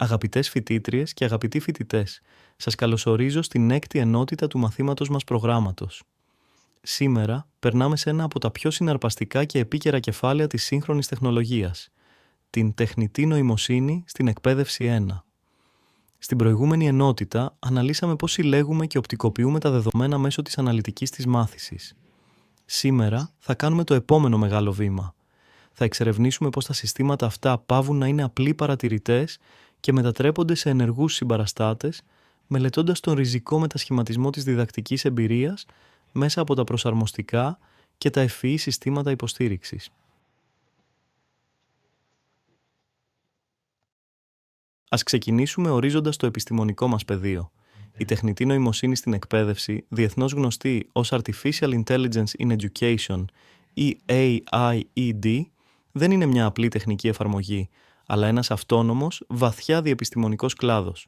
Αγαπητές φοιτήτριες και αγαπητοί φοιτητές, σας καλωσορίζω στην 6η ενότητα του μαθήματος μας προγράμματος. Σήμερα περνάμε σε ένα από τα πιο συναρπαστικά και επίκαιρα κεφάλαια της σύγχρονης τεχνολογίας, την τεχνητή νοημοσύνη στην εκπαίδευση 1. Στην προηγούμενη ενότητα αναλύσαμε πώς συλλέγουμε και οπτικοποιούμε τα δεδομένα μέσω της αναλυτικής της μάθησης. Σήμερα θα κάνουμε το επόμενο μεγάλο βήμα. Θα εξερευνήσουμε πώς τα συστήματα αυτά παύουν να είναι απλοί παρατηρητές και μετατρέπονται σε ενεργούς συμπαραστάτες, μελετώντας τον ριζικό μετασχηματισμό της διδακτικής εμπειρίας μέσα από τα προσαρμοστικά και τα ευφυή συστήματα υποστήριξης. Ας ξεκινήσουμε ορίζοντας το επιστημονικό μας πεδίο. Η τεχνητή νοημοσύνη στην εκπαίδευση, διεθνώς γνωστή ως Artificial Intelligence in Education ή AIED, δεν είναι μια απλή τεχνική εφαρμογή, αλλά ένας αυτόνομος, βαθιά διεπιστημονικός κλάδος.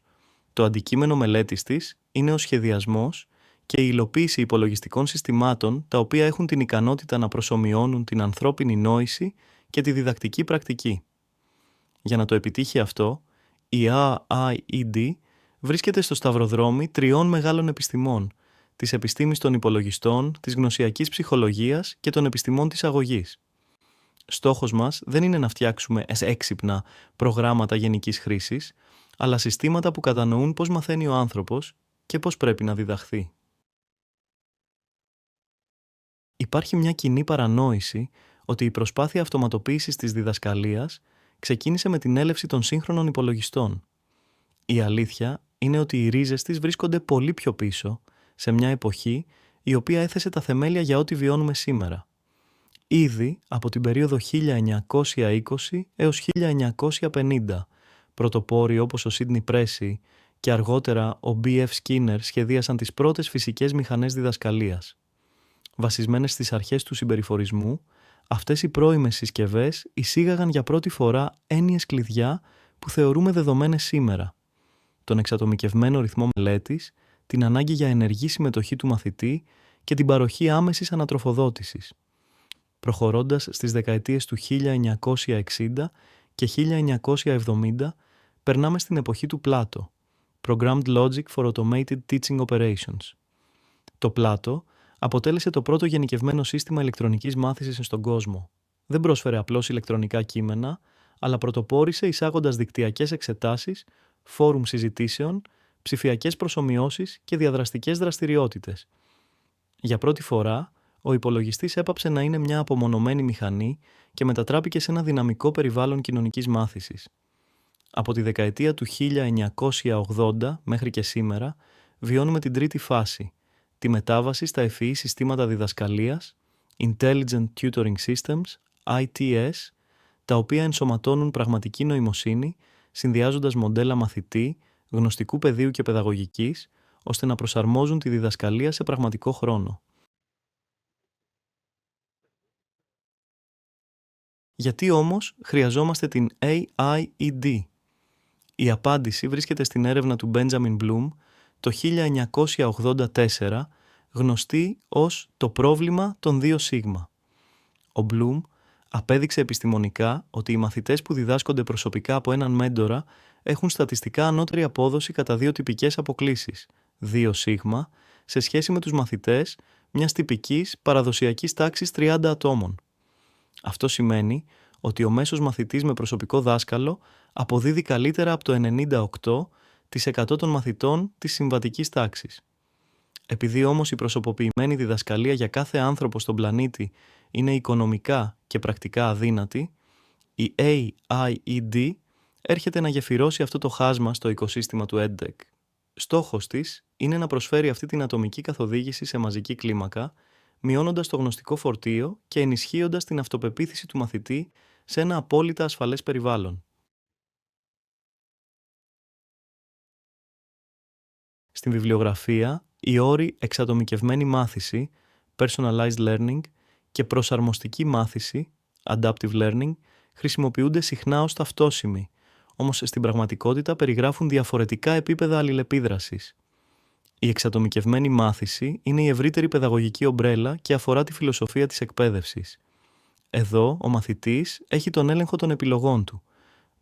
Το αντικείμενο μελέτης της είναι ο σχεδιασμός και η υλοποίηση υπολογιστικών συστημάτων τα οποία έχουν την ικανότητα να προσομοιώνουν την ανθρώπινη νόηση και τη διδακτική πρακτική. Για να το επιτύχει αυτό, η AIED βρίσκεται στο σταυροδρόμι τριών μεγάλων επιστημών, της επιστήμης των υπολογιστών, της γνωσιακής ψυχολογίας και των επιστημών της αγωγής. Στόχος μας δεν είναι να φτιάξουμε έξυπνα προγράμματα γενικής χρήσης, αλλά συστήματα που κατανοούν πώς μαθαίνει ο άνθρωπος και πώς πρέπει να διδαχθεί. Υπάρχει μια κοινή παρανόηση ότι η προσπάθεια αυτοματοποίησης της διδασκαλίας ξεκίνησε με την έλευση των σύγχρονων υπολογιστών. Η αλήθεια είναι ότι οι ρίζες της βρίσκονται πολύ πιο πίσω, σε μια εποχή η οποία έθεσε τα θεμέλια για ό,τι βιώνουμε σήμερα. Ήδη από την περίοδο 1920 έως 1950, πρωτοπόροι όπως ο Σίντνι Πρέσι και αργότερα ο B.F. Skinner σχεδίασαν τις πρώτες φυσικές μηχανές διδασκαλίας. Βασισμένες στις αρχές του συμπεριφορισμού, αυτές οι πρώιμες συσκευές εισήγαγαν για πρώτη φορά έννοιες κλειδιά που θεωρούμε δεδομένες σήμερα. Τον εξατομικευμένο ρυθμό μελέτης, την ανάγκη για ενεργή συμμετοχή του μαθητή και την παροχή άμεσης ανατροφοδότησης. Προχωρώντας στις δεκαετίες του 1960 και 1970, περνάμε στην εποχή του Πλάτο, Programmed Logic for Automated Teaching Operations. Το Πλάτο αποτέλεσε το πρώτο γενικευμένο σύστημα ηλεκτρονικής μάθησης στον κόσμο. Δεν πρόσφερε απλώς ηλεκτρονικά κείμενα, αλλά πρωτοπόρησε εισάγοντας δικτυακές εξετάσεις, φόρουμ συζητήσεων, ψηφιακές προσομοιώσεις και διαδραστικές δραστηριότητες. Για πρώτη φορά, ο υπολογιστής έπαψε να είναι μια απομονωμένη μηχανή και μετατράπηκε σε ένα δυναμικό περιβάλλον κοινωνικής μάθησης. Από τη δεκαετία του 1980 μέχρι και σήμερα, βιώνουμε την τρίτη φάση, τη μετάβαση στα ευφυή συστήματα διδασκαλίας, Intelligent Tutoring Systems, ITS, τα οποία ενσωματώνουν πραγματική νοημοσύνη, συνδυάζοντας μοντέλα μαθητή, γνωστικού πεδίου και παιδαγωγικής, ώστε να προσαρμόζουν τη διδασκαλία σε πραγματικό χρόνο. Γιατί όμως χρειαζόμαστε την AIED? Η απάντηση βρίσκεται στην έρευνα του Benjamin Bloom το 1984, γνωστή ως το πρόβλημα των 2 σίγμα. Ο Bloom απέδειξε επιστημονικά ότι οι μαθητές που διδάσκονται προσωπικά από έναν μέντορα έχουν στατιστικά ανώτερη απόδοση κατά 2 τυπικές αποκλίσεις, 2 σίγμα, σε σχέση με τους μαθητές μιας τυπικής παραδοσιακής τάξης 30 ατόμων. Αυτό σημαίνει ότι ο μέσος μαθητής με προσωπικό δάσκαλο αποδίδει καλύτερα από το 98% των μαθητών της συμβατικής τάξης. Επειδή όμως η προσωποποιημένη διδασκαλία για κάθε άνθρωπο στον πλανήτη είναι οικονομικά και πρακτικά αδύνατη, η AIED έρχεται να γεφυρώσει αυτό το χάσμα στο οικοσύστημα του EdTech. Στόχος της είναι να προσφέρει αυτή την ατομική καθοδήγηση σε μαζική κλίμακα, μειώνοντας το γνωστικό φορτίο και ενισχύοντας την αυτοπεποίθηση του μαθητή σε ένα απόλυτα ασφαλές περιβάλλον. Στην βιβλιογραφία, οι όροι εξατομικευμένη μάθηση, personalized learning και προσαρμοστική μάθηση, adaptive learning, χρησιμοποιούνται συχνά ως ταυτόσιμοι, όμως στην πραγματικότητα περιγράφουν διαφορετικά επίπεδα αλληλεπίδρασης. Η εξατομικευμένη μάθηση είναι η ευρύτερη παιδαγωγική ομπρέλα και αφορά τη φιλοσοφία της εκπαίδευσης. Εδώ, ο μαθητής έχει τον έλεγχο των επιλογών του.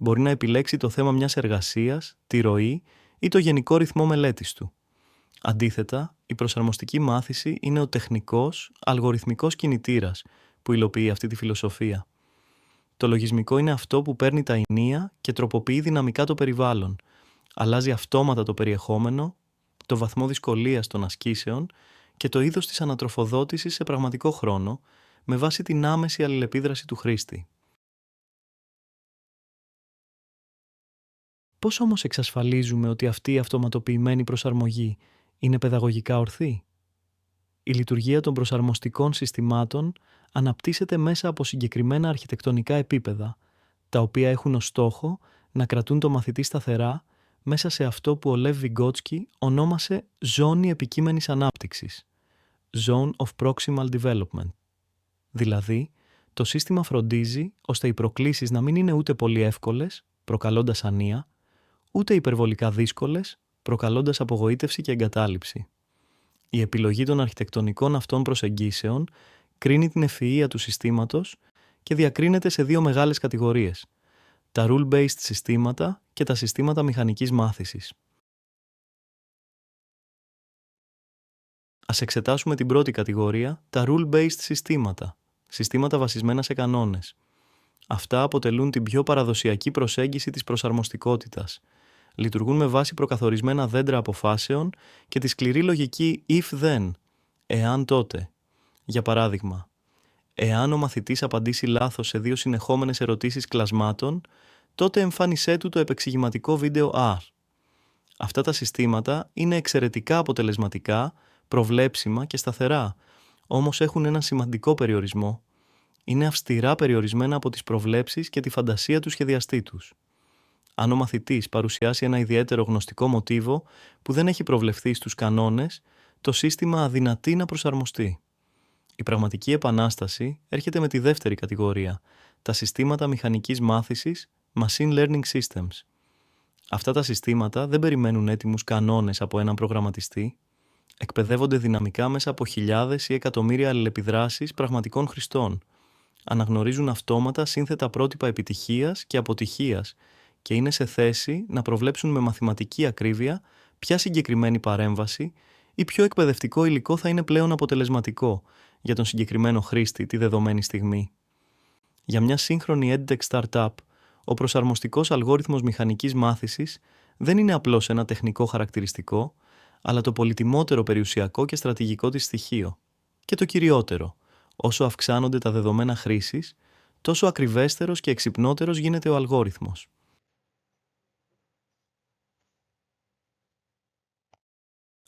Μπορεί να επιλέξει το θέμα μιας εργασίας, τη ροή ή το γενικό ρυθμό μελέτης του. Αντίθετα, η προσαρμοστική μάθηση είναι ο τεχνικός, αλγοριθμικός κινητήρας που υλοποιεί αυτή τη φιλοσοφία. Το λογισμικό είναι αυτό που παίρνει τα ηνία και τροποποιεί δυναμικά το περιβάλλον, αλλάζει αυτόματα το περιεχόμενο, το βαθμό δυσκολίας των ασκήσεων και το είδος της ανατροφοδότησης σε πραγματικό χρόνο, με βάση την άμεση αλληλεπίδραση του χρήστη. Πώς όμως εξασφαλίζουμε ότι αυτή η αυτοματοποιημένη προσαρμογή είναι παιδαγωγικά ορθή? Η λειτουργία των προσαρμοστικών συστημάτων αναπτύσσεται μέσα από συγκεκριμένα αρχιτεκτονικά επίπεδα, τα οποία έχουν ως στόχο να κρατούν το μαθητή σταθερά μέσα σε αυτό που ο Λεβ Βιγκότσκι ονόμασε «ζώνη επικείμενης ανάπτυξης» (Zone of Proximal Development). Δηλαδή, το σύστημα φροντίζει ώστε οι προκλήσεις να μην είναι ούτε πολύ εύκολες, προκαλώντας ανία, ούτε υπερβολικά δύσκολες, προκαλώντας απογοήτευση και εγκατάλειψη. Η επιλογή των αρχιτεκτονικών αυτών προσεγγίσεων κρίνει την ευφυΐα του συστήματος και διακρίνεται σε δύο μεγάλες κατηγορίες: τα rule-based συστήματα και τα συστήματα μηχανικής μάθησης. Ας εξετάσουμε την πρώτη κατηγορία, τα rule-based συστήματα, συστήματα βασισμένα σε κανόνες. Αυτά αποτελούν την πιο παραδοσιακή προσέγγιση της προσαρμοστικότητας. Λειτουργούν με βάση προκαθορισμένα δέντρα αποφάσεων και τη σκληρή λογική if-then, εάν τότε. Για παράδειγμα, εάν ο μαθητής απαντήσει λάθος σε 2 συνεχόμενες ερωτήσεις κλασμάτων, τότε εμφάνισέ του το επεξηγηματικό βίντεο R. Αυτά τα συστήματα είναι εξαιρετικά αποτελεσματικά, προβλέψιμα και σταθερά, όμως έχουν ένα σημαντικό περιορισμό. Είναι αυστηρά περιορισμένα από τις προβλέψεις και τη φαντασία του σχεδιαστή τους. Αν ο μαθητής παρουσιάσει ένα ιδιαίτερο γνωστικό μοτίβο που δεν έχει προβλεφθεί στους κανόνες, το σύστημα αδυνατεί να προσαρμοστεί. Η πραγματική επανάσταση έρχεται με τη δεύτερη κατηγορία, τα συστήματα μηχανικής μάθησης, Machine Learning Systems. Αυτά τα συστήματα δεν περιμένουν έτοιμους κανόνες από έναν προγραμματιστή, εκπαιδεύονται δυναμικά μέσα από χιλιάδες ή εκατομμύρια αλληλεπιδράσεις πραγματικών χρηστών, αναγνωρίζουν αυτόματα σύνθετα πρότυπα επιτυχίας και αποτυχίας και είναι σε θέση να προβλέψουν με μαθηματική ακρίβεια ποια συγκεκριμένη παρέμβαση ή ποιο εκπαιδευτικό υλικό θα είναι πλέον αποτελεσματικό για τον συγκεκριμένο χρήστη τη δεδομένη στιγμή. Για μια σύγχρονη EdTech startup, ο προσαρμοστικός αλγόριθμος μηχανικής μάθησης δεν είναι απλώς ένα τεχνικό χαρακτηριστικό, αλλά το πολυτιμότερο περιουσιακό και στρατηγικό της στοιχείο. Και το κυριότερο, όσο αυξάνονται τα δεδομένα χρήσης, τόσο ακριβέστερος και εξυπνότερος γίνεται ο αλγόριθμος.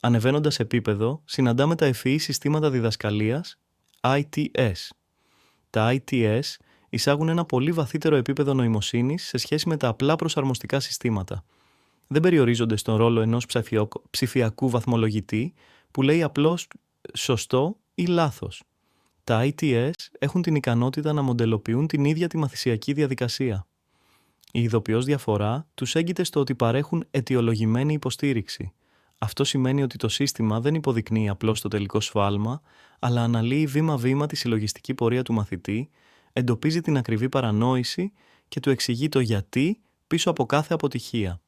Ανεβαίνοντας επίπεδο, συναντάμε τα ευφυή συστήματα διδασκαλίας, ITS. Τα ITS εισάγουν ένα πολύ βαθύτερο επίπεδο νοημοσύνης σε σχέση με τα απλά προσαρμοστικά συστήματα. Δεν περιορίζονται στον ρόλο ενός ψηφιακού βαθμολογητή που λέει απλώς σωστό ή λάθος. Τα ITS έχουν την ικανότητα να μοντελοποιούν την ίδια τη μαθησιακή διαδικασία. Η ειδοποιώς διαφορά τους έγκυται στο ότι παρέχουν αιτιολογημένη υποστήριξη. Αυτό σημαίνει ότι το σύστημα δεν υποδεικνύει απλώς το τελικό σφάλμα, αλλά αναλύει βήμα-βήμα τη συλλογιστική πορεία του μαθητή, εντοπίζει την ακριβή παρανόηση και του εξηγεί το γιατί πίσω από κάθε αποτυχία.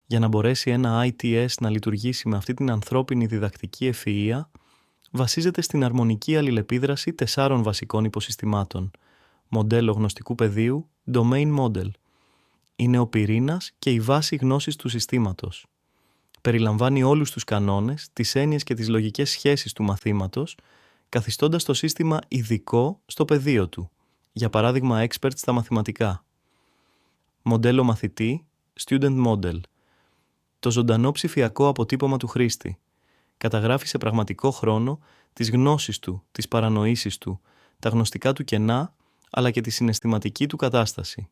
Για να μπορέσει ένα ITS να λειτουργήσει με αυτή την ανθρώπινη διδακτική ευφυΐα, βασίζεται στην αρμονική αλληλεπίδραση 4 βασικών υποσυστημάτων. Μοντέλο γνωστικού πεδίου, Domain Model. Είναι ο πυρήνας και η βάση γνώσης του συστήματος. Περιλαμβάνει όλους τους κανόνες, τις έννοιες και τις λογικές σχέσεις του μαθήματος, καθιστώντας το σύστημα ειδικό στο πεδίο του, για παράδειγμα expert στα μαθηματικά. Μοντέλο μαθητή, Student Model. Το ζωντανό ψηφιακό αποτύπωμα του χρήστη. Καταγράφει σε πραγματικό χρόνο τις γνώσεις του, τις παρανοήσεις του, τα γνωστικά του κενά, αλλά και τη συναισθηματική του κατάσταση.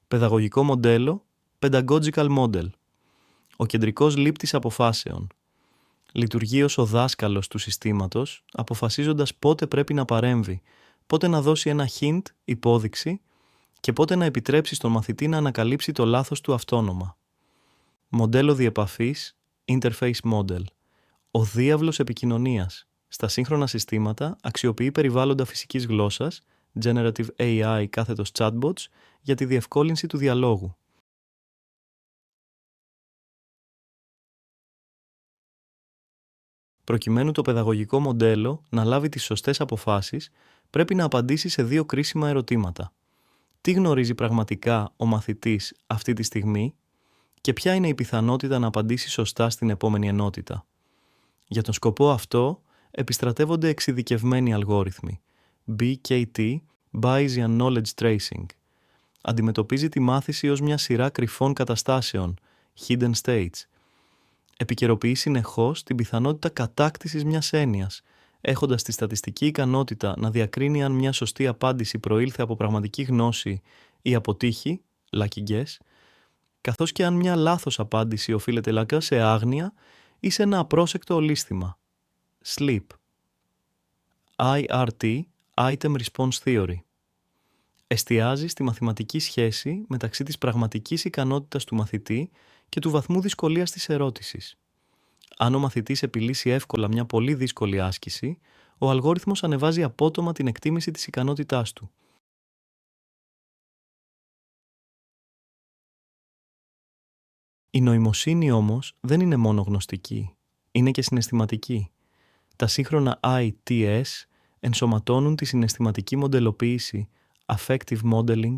Παιδαγωγικό μοντέλο, Pedagogical Model. Ο κεντρικός λήπτης αποφάσεων. Λειτουργεί ως ο δάσκαλος του συστήματος, αποφασίζοντας πότε πρέπει να παρέμβει, πότε να δώσει ένα hint, υπόδειξη, και πότε να επιτρέψει στον μαθητή να ανακαλύψει το λάθος του αυτόνομα. Μοντέλο διεπαφής, Interface Model. Ο διάβλος επικοινωνίας. Στα σύγχρονα συστήματα αξιοποιεί περιβάλλοντα φυσικής γλώσσας, Generative AI chatbots για τη διευκόλυνση του διαλόγου. Προκειμένου το παιδαγωγικό μοντέλο να λάβει τις σωστές αποφάσεις, πρέπει να απαντήσει σε 2 κρίσιμα ερωτήματα. Τι γνωρίζει πραγματικά ο μαθητής αυτή τη στιγμή και ποια είναι η πιθανότητα να απαντήσει σωστά στην επόμενη ενότητα. Για τον σκοπό αυτό, επιστρατεύονται εξειδικευμένοι αλγόριθμοι. BKT, Bayesian Knowledge Tracing. Αντιμετωπίζει τη μάθηση ως μια σειρά κρυφών καταστάσεων, hidden states. Επικαιροποιεί συνεχώς την πιθανότητα κατάκτησης μιας έννοιας, έχοντας τη στατιστική ικανότητα να διακρίνει αν μια σωστή απάντηση προήλθε από πραγματική γνώση ή από τύχη, lucky guess, καθώς και αν μια λάθος απάντηση οφείλεται σε άγνοια ή σε ένα απρόσεκτο ολίσθημα. SLEEP. IRT, Item Response Theory. Εστιάζει στη μαθηματική σχέση μεταξύ της πραγματικής ικανότητας του μαθητή και του βαθμού δυσκολίας της ερώτησης. Αν ο μαθητής επιλύσει εύκολα μια πολύ δύσκολη άσκηση, ο αλγόριθμος ανεβάζει απότομα την εκτίμηση της ικανότητάς του. Η νοημοσύνη όμως δεν είναι μόνο γνωστική, είναι και συναισθηματική. Τα σύγχρονα ITS ενσωματώνουν τη συναισθηματική μοντελοποίηση, affective modeling.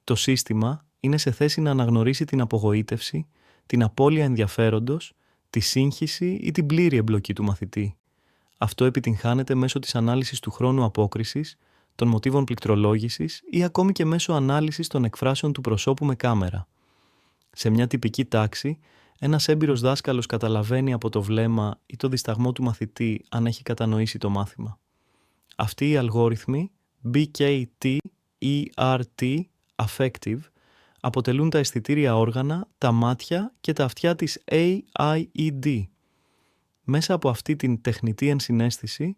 Το σύστημα είναι σε θέση να αναγνωρίσει την απογοήτευση, την απώλεια ενδιαφέροντος, τη σύγχυση ή την πλήρη εμπλοκή του μαθητή. Αυτό επιτυγχάνεται μέσω της ανάλυσης του χρόνου απόκρισης, των μοτίβων πληκτρολόγησης ή ακόμη και μέσω ανάλυσης των εκφράσεων του προσώπου με κάμερα. Σε μια τυπική τάξη, ένας έμπειρος δάσκαλος καταλαβαίνει από το βλέμμα ή το δισταγμό του μαθητή αν έχει κατανοήσει το μάθημα. Αυτοί οι αλγόριθμοι, BKT, ERT, affective, αποτελούν τα αισθητήρια όργανα, τα μάτια και τα αυτιά της AIED. Μέσα από αυτή την τεχνητή ενσυναίσθηση,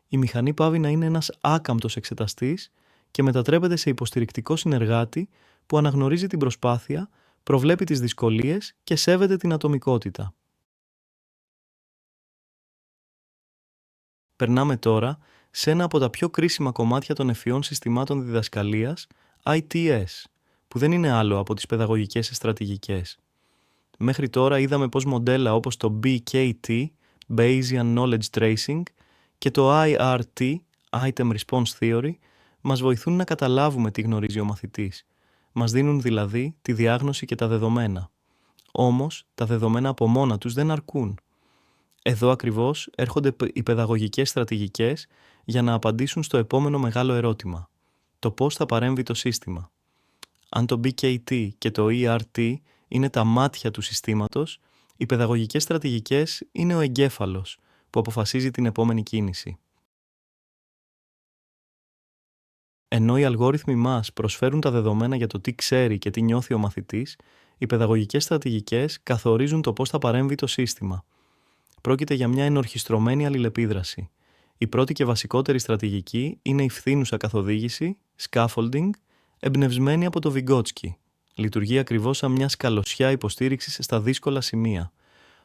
η μηχανή πάβει να είναι ένας άκαμπτος εξεταστής και μετατρέπεται σε υποστηρικτικό συνεργάτη που αναγνωρίζει την προσπάθεια, προβλέπει τις δυσκολίες και σέβεται την ατομικότητα. Περνάμε τώρα σε ένα από τα πιο κρίσιμα κομμάτια των ευφυών συστημάτων διδασκαλίας, ITS, που δεν είναι άλλο από τις παιδαγωγικές στρατηγικές. Μέχρι τώρα είδαμε πως μοντέλα όπως το BKT, Bayesian Knowledge Tracing, και το IRT, Item Response Theory, μας βοηθούν να καταλάβουμε τι γνωρίζει ο μαθητής. Μας δίνουν δηλαδή τη διάγνωση και τα δεδομένα. Όμως, τα δεδομένα από μόνα τους δεν αρκούν. Εδώ ακριβώς έρχονται οι παιδαγωγικές στρατηγικές για να απαντήσουν στο επόμενο μεγάλο ερώτημα. Το πώς θα παρέμβει το σύστημα. Αν το BKT και το ERT είναι τα μάτια του συστήματος, οι παιδαγωγικές στρατηγικές είναι ο εγκέφαλος που αποφασίζει την επόμενη κίνηση. Ενώ οι αλγόριθμοι μας προσφέρουν τα δεδομένα για το τι ξέρει και τι νιώθει ο μαθητής, οι παιδαγωγικές στρατηγικές καθορίζουν το πώς θα παρέμβει το σύστημα. Πρόκειται για μια ενορχιστρωμένη αλληλεπίδραση. Η πρώτη και βασικότερη στρατηγική είναι η φθήνουσα καθοδήγηση, scaffolding, εμπνευσμένη από το Vygotsky. Λειτουργεί ακριβώς σαν μια σκαλωσιά υποστήριξης στα δύσκολα σημεία.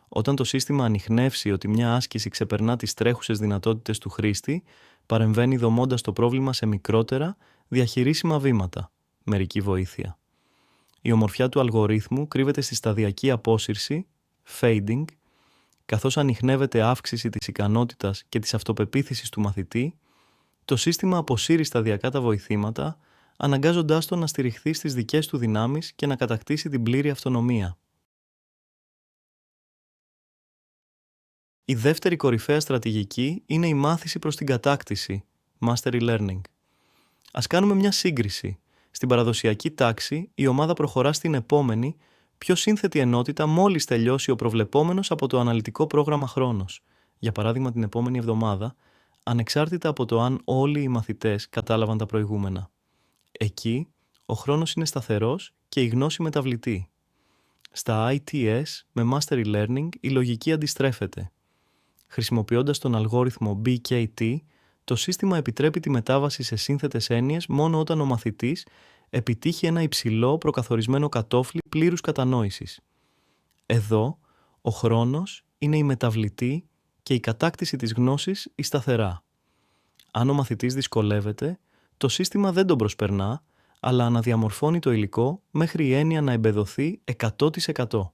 Όταν το σύστημα ανιχνεύσει ότι μια άσκηση ξεπερνά τις τρέχουσες δυνατότητες του χρήστη, παρεμβαίνει δομώντας το πρόβλημα σε μικρότερα, διαχειρίσιμα βήματα. Μερική βοήθεια. Η ομορφιά του αλγορίθμου κρύβεται στη σταδιακή απόσυρση, fading, καθώς ανιχνεύεται αύξηση της ικανότητας και της αυτοπεποίθησης του μαθητή, το σύστημα αποσύρει σταδιακά τα βοηθήματα, αναγκάζοντάς τον να στηριχθεί στις δικές του δυνάμεις και να κατακτήσει την πλήρη αυτονομία. Η δεύτερη κορυφαία στρατηγική είναι η μάθηση προς την κατάκτηση, mastery learning. Ας κάνουμε μια σύγκριση. Στην παραδοσιακή τάξη, η ομάδα προχωρά στην επόμενη, πιο σύνθετη ενότητα μόλις τελειώσει ο προβλεπόμενος από το αναλυτικό πρόγραμμα χρόνος. Για παράδειγμα την επόμενη εβδομάδα, ανεξάρτητα από το αν όλοι οι μαθητές κατάλαβαν τα προηγούμενα. Εκεί, ο χρόνος είναι σταθερός και η γνώση μεταβλητή. Στα ITS, με mastery learning, η λογική αντιστρέφεται. Χρησιμοποιώντας τον αλγόριθμο BKT, το σύστημα επιτρέπει τη μετάβαση σε σύνθετες έννοιες μόνο όταν ο μαθητής επιτύχει ένα υψηλό προκαθορισμένο κατόφλι πλήρους κατανόησης. Εδώ, ο χρόνος είναι η μεταβλητή και η κατάκτηση της γνώσης η σταθερά. Αν ο μαθητής δυσκολεύεται, το σύστημα δεν τον προσπερνά, αλλά αναδιαμορφώνει το υλικό μέχρι η έννοια να εμπεδοθεί 100%.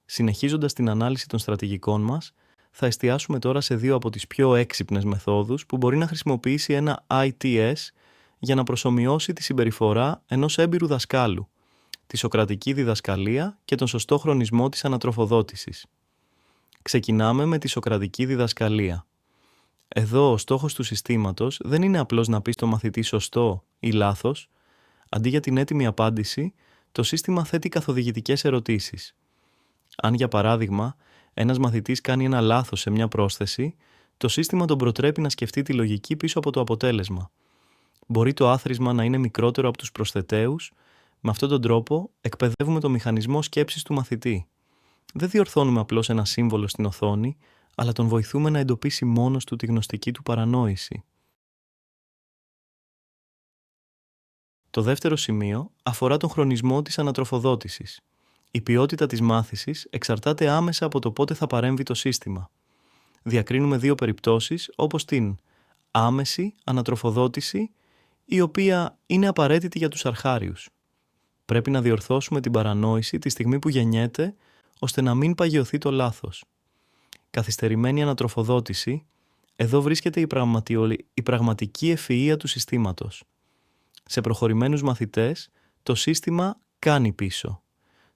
Συνεχίζοντας την ανάλυση των στρατηγικών μας, θα εστιάσουμε τώρα σε δύο από τις πιο έξυπνες μεθόδους που μπορεί να χρησιμοποιήσει ένα ITS για να προσομοιώσει τη συμπεριφορά ενός έμπειρου δασκάλου, τη σοκρατική διδασκαλία και τον σωστό χρονισμό της ανατροφοδότησης. Ξεκινάμε με τη σοκρατική διδασκαλία. Εδώ ο στόχος του συστήματος δεν είναι απλώς να πει στο μαθητή σωστό ή λάθος. Αντί για την έτοιμη απάντηση, το σύστημα θέτει καθοδηγητικές ερωτήσεις. Αν για παράδειγμα ένας μαθητής κάνει ένα λάθος σε μια πρόσθεση, το σύστημα τον προτρέπει να σκεφτεί τη λογική πίσω από το αποτέλεσμα. Μπορεί το άθροισμα να είναι μικρότερο από τους προσθετέους. Με αυτόν τον τρόπο εκπαιδεύουμε το μηχανισμό σκέψης του μαθητή. Δεν διορθώνουμε απλώς ένα σύμβολο στην οθόνη, αλλά τον βοηθούμε να εντοπίσει μόνος του τη γνωστική του παρανόηση. Το δεύτερο σημείο αφορά τον χρονισμό της ανατροφοδότησης. Η ποιότητα της μάθησης εξαρτάται άμεσα από το πότε θα παρέμβει το σύστημα. Διακρίνουμε δύο περιπτώσεις, όπως την άμεση ανατροφοδότηση, η οποία είναι απαραίτητη για τους αρχάριους. Πρέπει να διορθώσουμε την παρανόηση τη στιγμή που γεννιέται, ώστε να μην παγιωθεί το λάθος. Καθυστερημένη ανατροφοδότηση, εδώ βρίσκεται η πραγματική ευφυΐα του συστήματος. Σε προχωρημένους μαθητές, το σύστημα κάνει πίσω.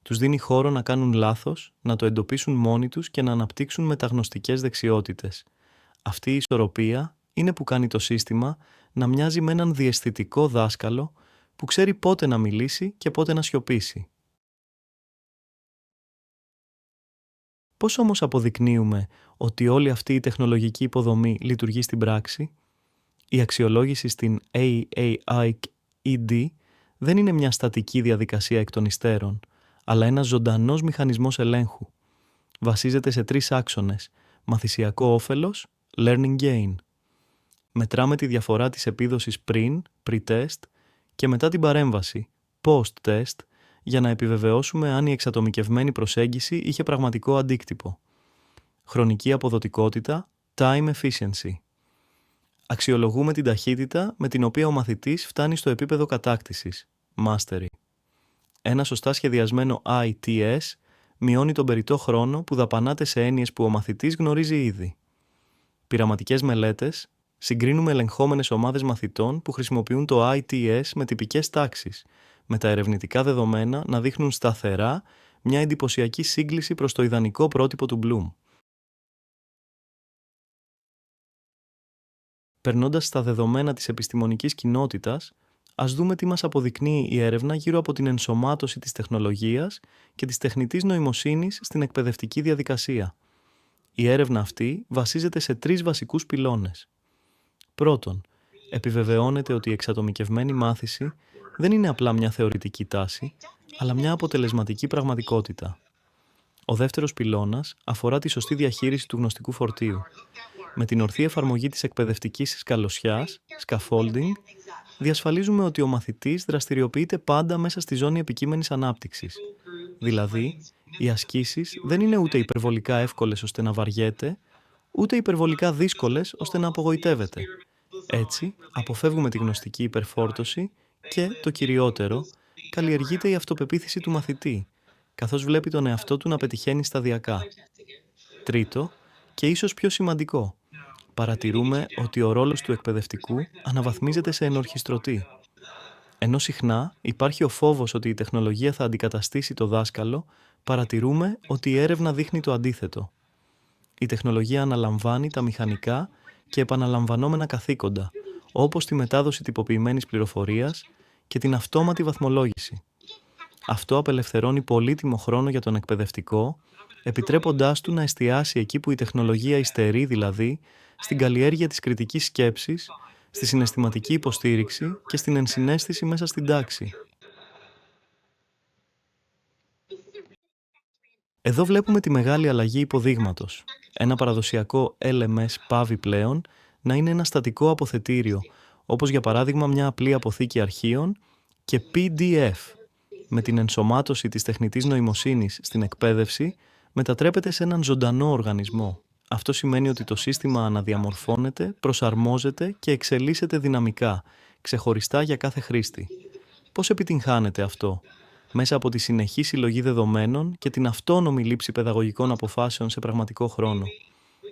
Τους δίνει χώρο να κάνουν λάθος, να το εντοπίσουν μόνοι τους και να αναπτύξουν μεταγνωστικές δεξιότητες. Αυτή η ισορροπία είναι που κάνει το σύστημα να μοιάζει με έναν διαισθητικό δάσκαλο που ξέρει πότε να μιλήσει και πότε να σιωπήσει. Πώς όμως αποδεικνύουμε ότι όλη αυτή η τεχνολογική υποδομή λειτουργεί στην πράξη? Η αξιολόγηση στην AAIED δεν είναι μια στατική διαδικασία εκ των υστέρων, αλλά ένας ζωντανός μηχανισμός ελέγχου. Βασίζεται σε 3 άξονες: μαθησιακό όφελος, learning gain. Μετράμε τη διαφορά της επίδοσης πριν, pre-test, και μετά την παρέμβαση, post-test, για να επιβεβαιώσουμε αν η εξατομικευμένη προσέγγιση είχε πραγματικό αντίκτυπο. Χρονική αποδοτικότητα, time efficiency. Αξιολογούμε την ταχύτητα με την οποία ο μαθητής φτάνει στο επίπεδο κατάκτησης, mastery. Ένα σωστά σχεδιασμένο ITS μειώνει τον περιττό χρόνο που δαπανάται σε έννοιες που ο μαθητής γνωρίζει ήδη. Πειραματικές μελέτες συγκρίνουμε ελεγχόμενες ομάδες μαθητών που χρησιμοποιούν το ITS με τυπικές τάξεις, με τα ερευνητικά δεδομένα να δείχνουν σταθερά μια εντυπωσιακή σύγκληση προς το ιδανικό πρότυπο του Bloom. Περνώντας στα δεδομένα της επιστημονικής κοινότητας, ας δούμε τι μας αποδεικνύει η έρευνα γύρω από την ενσωμάτωση της τεχνολογίας και της τεχνητής νοημοσύνης στην εκπαιδευτική διαδικασία. Η έρευνα αυτή βασίζεται σε 3 βασικούς πυλώνες. Πρώτον, επιβεβαιώνεται ότι η εξατομικευμένη μάθηση δεν είναι απλά μια θεωρητική τάση, αλλά μια αποτελεσματική πραγματικότητα. Ο δεύτερος πυλώνας αφορά τη σωστή διαχείριση του γνωστικού φορτίου. Με την ορθή εφαρμογή της εκπαιδευτικής σκαλωσιάς, scaffolding, διασφαλίζουμε ότι ο μαθητής δραστηριοποιείται πάντα μέσα στη ζώνη επικείμενης ανάπτυξης. Δηλαδή, οι ασκήσεις δεν είναι ούτε υπερβολικά εύκολες ώστε να βαριέται, ούτε υπερβολικά δύσκολες ώστε να απογοητεύεται. Έτσι, αποφεύγουμε τη γνωστική υπερφόρτωση και, το κυριότερο, καλλιεργείται η αυτοπεποίθηση του μαθητή, καθώς βλέπει τον εαυτό του να πετυχαίνει σταδιακά. Τρίτο, και ίσως πιο σημαντικό, παρατηρούμε ότι ο ρόλος του εκπαιδευτικού αναβαθμίζεται σε ενορχιστρωτή. Ενώ συχνά υπάρχει ο φόβος ότι η τεχνολογία θα αντικαταστήσει το δάσκαλο, παρατηρούμε ότι η έρευνα δείχνει το αντίθετο. Η τεχνολογία αναλαμβάνει τα μηχανικά και επαναλαμβανόμενα καθήκοντα, όπως τη μετάδοση τυποποιημένης πληροφορίας και την αυτόματη βαθμολόγηση. Αυτό απελευθερώνει πολύτιμο χρόνο για τον εκπαιδευτικό, επιτρέποντάς του να εστιάσει εκεί που η τεχνολογία υστερεί, δηλαδή στην καλλιέργεια της κριτικής σκέψης, στη συναισθηματική υποστήριξη και στην ενσυναίσθηση μέσα στην τάξη. Εδώ βλέπουμε τη μεγάλη αλλαγή υποδείγματος. Ένα παραδοσιακό LMS πάβει πλέον να είναι ένα στατικό αποθετήριο, όπως για παράδειγμα μια απλή αποθήκη αρχείων, και PDF. Με την ενσωμάτωση της τεχνητής νοημοσύνης στην εκπαίδευση, μετατρέπεται σε έναν ζωντανό οργανισμό. Αυτό σημαίνει ότι το σύστημα αναδιαμορφώνεται, προσαρμόζεται και εξελίσσεται δυναμικά, ξεχωριστά για κάθε χρήστη. Πώς επιτυγχάνεται αυτό? Μέσα από τη συνεχή συλλογή δεδομένων και την αυτόνομη λήψη παιδαγωγικών αποφάσεων σε πραγματικό χρόνο.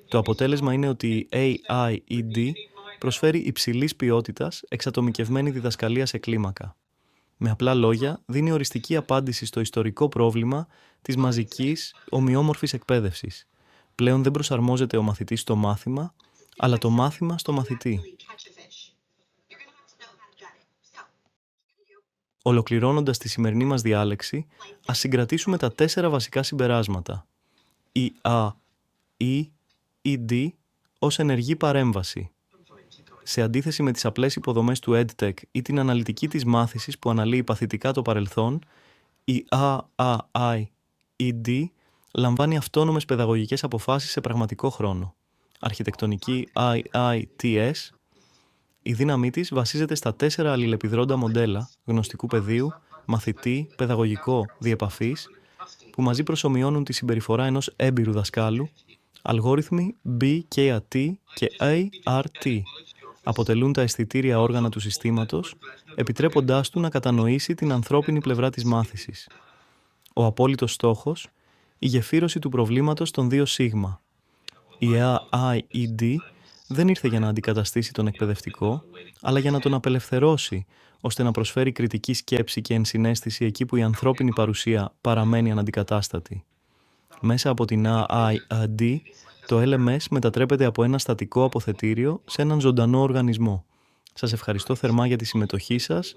Το αποτέλεσμα είναι ότι η AIED προσφέρει υψηλής ποιότητας εξατομικευμένη διδασκαλία σε κλίμακα. Με απλά λόγια, δίνει οριστική απάντηση στο ιστορικό πρόβλημα της μαζικής, ομοιόμορφης εκπαίδευσης. Πλέον δεν προσαρμόζεται ο μαθητής στο μάθημα, αλλά το μάθημα στο μαθητή. Ολοκληρώνοντας τη σημερινή μας διάλεξη, ας συγκρατήσουμε τα 4 βασικά συμπεράσματα. Η AIED ως ενεργή παρέμβαση. Σε αντίθεση με τις απλές υποδομές του EdTech ή την αναλυτική της μάθησης που αναλύει παθητικά το παρελθόν, η AIED λαμβάνει αυτόνομες παιδαγωγικές αποφάσεις σε πραγματικό χρόνο. Αρχιτεκτονική IITS. Η δύναμή της βασίζεται στα 4 αλληλεπιδρόντα μοντέλα γνωστικού πεδίου, μαθητή, παιδαγωγικό, διεπαφής, που μαζί προσομοιώνουν τη συμπεριφορά ενός έμπειρου δασκάλου. Αλγόριθμοι BKAT και ART αποτελούν τα αισθητήρια όργανα του συστήματος, επιτρέποντάς του να κατανοήσει την ανθρώπινη πλευρά της μάθησης. Ο απόλυτος στόχος, η γεφύρωση του προβλήματος των 2 σίγμα. Η AIED δεν ήρθε για να αντικαταστήσει τον εκπαιδευτικό, αλλά για να τον απελευθερώσει, ώστε να προσφέρει κριτική σκέψη και ενσυναίσθηση εκεί που η ανθρώπινη παρουσία παραμένει αναντικατάστατη. Μέσα από την AIED, το LMS μετατρέπεται από ένα στατικό αποθετήριο σε έναν ζωντανό οργανισμό. Σας ευχαριστώ θερμά για τη συμμετοχή σας